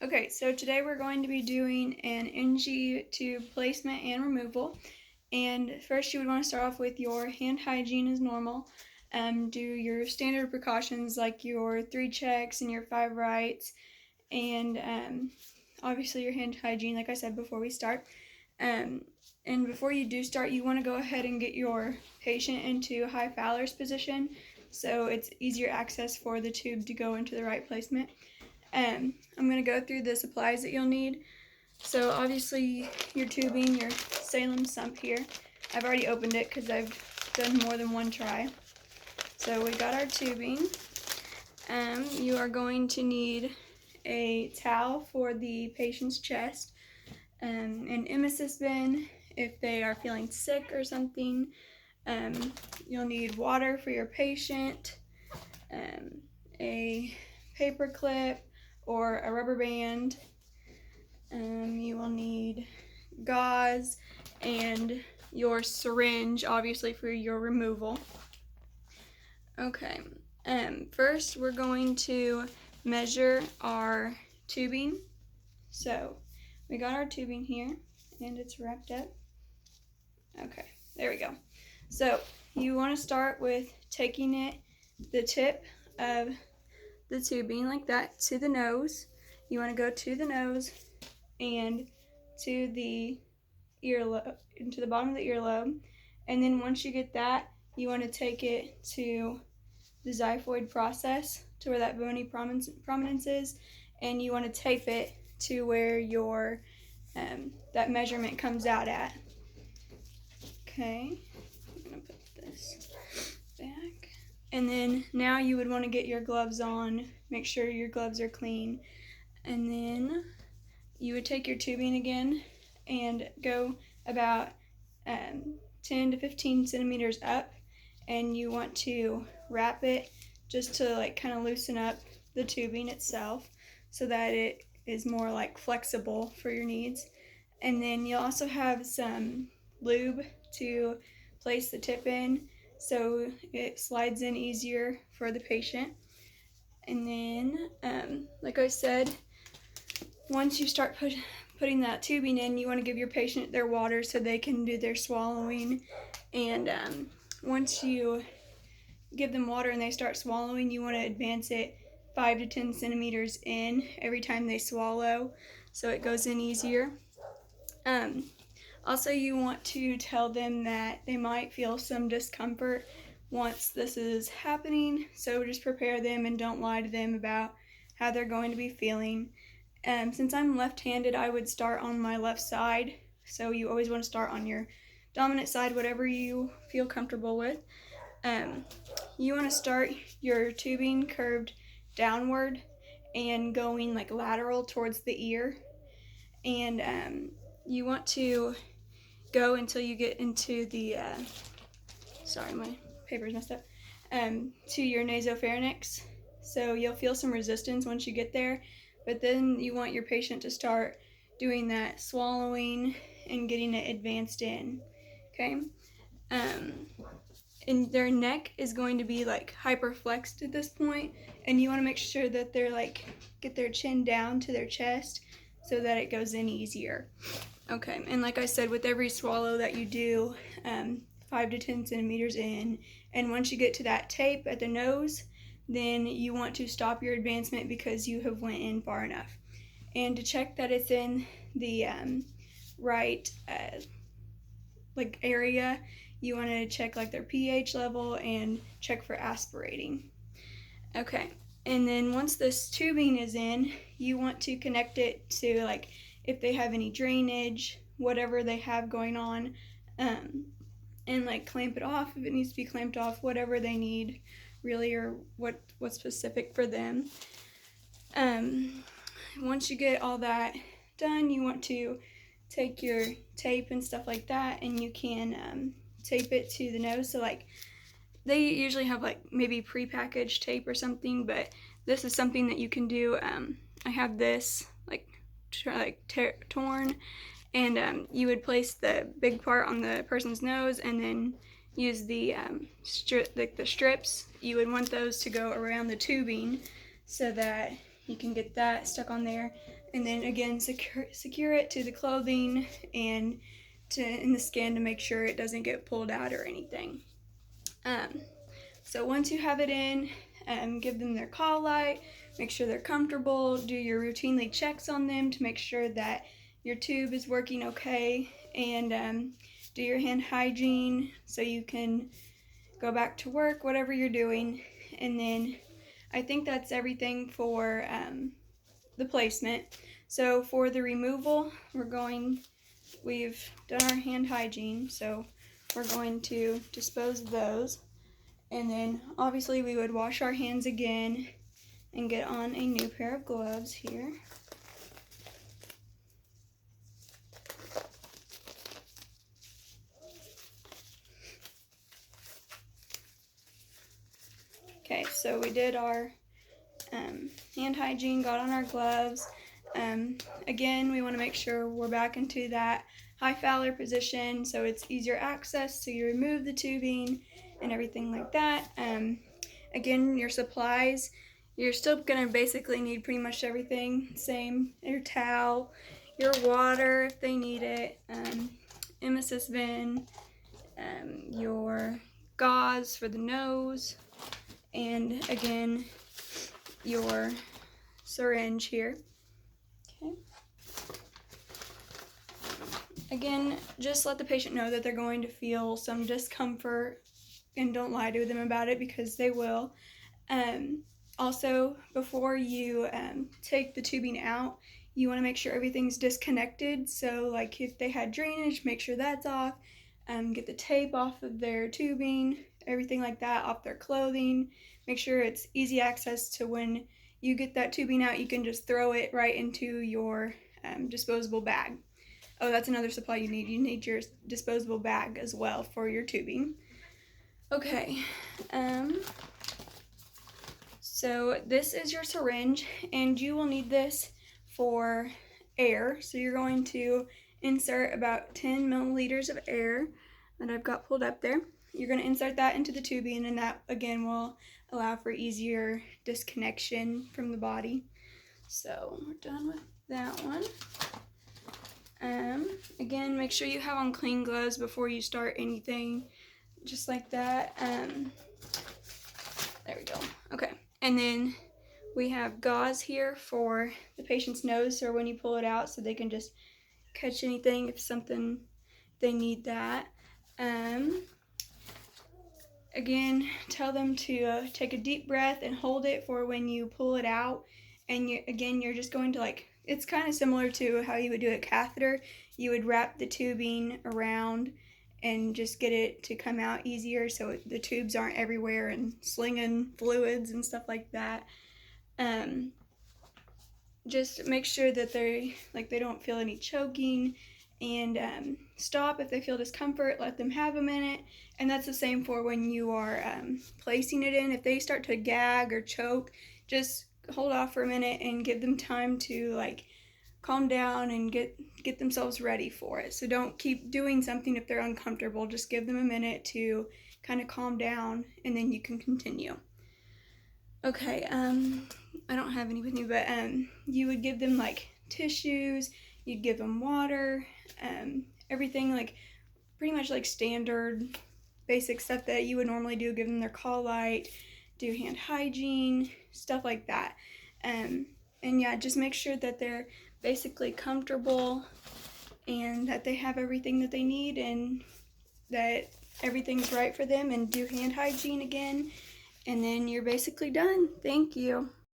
Okay, so today we're going to be doing an NG tube placement and removal. And first you would want to start off with your hand hygiene as normal. Do your standard precautions like your 3 checks and your 5 rights. And obviously your hand hygiene, like I said before we start. Um, and before you do start, you want to go ahead and get your patient into high Fowler's position so it's easier access for the tube to go into the right placement. I'm going to go through the supplies that you'll need. So obviously your tubing, your Salem sump here. I've already opened it because I've done more than one try. So we got our tubing. You are going to need a towel for the patient's chest, an emesis bin if they are feeling sick or something. You'll need water for your patient, a paper clip or a rubber band. You will need gauze and your syringe, obviously, for your removal. Okay, first we're going to measure our tubing. So we got our tubing here and it's wrapped up. Okay, there we go. So you want to start with taking the tip of the tubing like that to the nose. You want to go to the nose and to the earlobe, into the bottom of the earlobe. And then once you get that, you want to take it to the xiphoid process to where that bony prominence is, and you want to tape it to where your that measurement comes out at. Okay, I'm gonna put this back. And then now you would want to get your gloves on, make sure your gloves are clean, and then you would take your tubing again and go about 10 to 15 centimeters up, and you want to wrap it just to like kind of loosen up the tubing itself so that it is more like flexible for your needs. And then you'll also have some lube to place the tip in so it slides in easier for the patient. And then, like I said, once you start putting that tubing in, you want to give your patient their water so they can do their swallowing. And once you give them water and they start swallowing, you want to advance it 5 to 10 centimeters in every time they swallow so it goes in easier. Also, you want to tell them that they might feel some discomfort once this is happening, so just prepare them and don't lie to them about how they're going to be feeling. Since I'm left-handed, I would start on my left side, so you always want to start on your dominant side, whatever you feel comfortable with. You want to start your tubing curved downward and going like lateral towards the ear, and you want to go until you get into the sorry, my paper's messed up, to your nasopharynx. So you'll feel some resistance once you get there, but then you want your patient to start doing that swallowing and getting it advanced in. Okay. And their neck is going to be like hyperflexed at this point, and you want to make sure that they're like get their chin down to their chest so that it goes in easier. Okay, and like I said, with every swallow that you do, 5 to 10 centimeters in, and once you get to that tape at the nose, then you want to stop your advancement because you have went in far enough. And to check that it's in the right like area, you want to check like their pH level and check for aspirating. Okay, and then once this tubing is in, you want to connect it to like if they have any drainage, whatever they have going on, and like clamp it off if it needs to be clamped off, whatever they need really, or what's specific for them. Once you get all that done, you want to take your tape and stuff like that, and you can tape it to the nose. So like they usually have like maybe prepackaged tape or something, but this is something that you can do. I have this like torn, and you would place the big part on the person's nose and then use the the strips. You would want those to go around the tubing so that you can get that stuck on there. and then again secure it to the clothing and in the skin to make sure it doesn't get pulled out or anything. So once you have it in, give them their call light, make sure they're comfortable, do your routinely checks on them to make sure that your tube is working okay, and do your hand hygiene so you can go back to work, whatever you're doing. And then I think that's everything for the placement. So for the removal, we've done our hand hygiene, so we're going to dispose of those. And then obviously we would wash our hands again and get on a new pair of gloves here. Okay, so we did our hand hygiene, got on our gloves. Again, we want to make sure we're back into that high Fowler position so it's easier access, so you remove the tubing and everything like that. Again, your supplies, you're still going to basically need pretty much everything. Same, your towel, your water if they need it, emesis bin, your gauze for the nose, and again, your syringe here. Okay. Again, just let the patient know that they're going to feel some discomfort, and don't lie to them about it because they will. Also, before you take the tubing out, you want to make sure everything's disconnected. So like if they had drainage, make sure that's off. Get the tape off of their tubing, everything like that, off their clothing. Make sure it's easy access to when you get that tubing out, you can just throw it right into your disposable bag. Oh, that's another supply you need. You need your disposable bag as well for your tubing. Okay, so this is your syringe, and you will need this for air. So you're going to insert about 10 milliliters of air that I've got pulled up there. You're going to insert that into the tubing, and that again will allow for easier disconnection from the body. So we're done with that one. Again, make sure you have on clean gloves before you start anything, just like that. There we go. Okay, and then we have gauze here for the patient's nose, or when you pull it out so they can just catch anything if something they need that. Again, tell them to take a deep breath and hold it for when you pull it out. And you're just going to it's kind of similar to how you would do a catheter. You would wrap the tubing around and just get it to come out easier so the tubes aren't everywhere and slinging fluids and stuff like that. Just make sure that they don't feel any choking, and stop if they feel discomfort. Let them have a minute, and that's the same for when you are placing it in. If they start to gag or choke, just hold off for a minute and give them time to calm down and get themselves ready for it. So don't keep doing something if they're uncomfortable. Just give them a minute to kind of calm down, and then you can continue. Okay, I don't have any with me, but you would give them tissues, you'd give them water, everything pretty much standard basic stuff that you would normally do. Give them their call light, do hand hygiene, stuff like that. And yeah, just make sure that they're basically comfortable and that they have everything that they need and that everything's right for them, and do hand hygiene again. And then you're basically done. Thank you.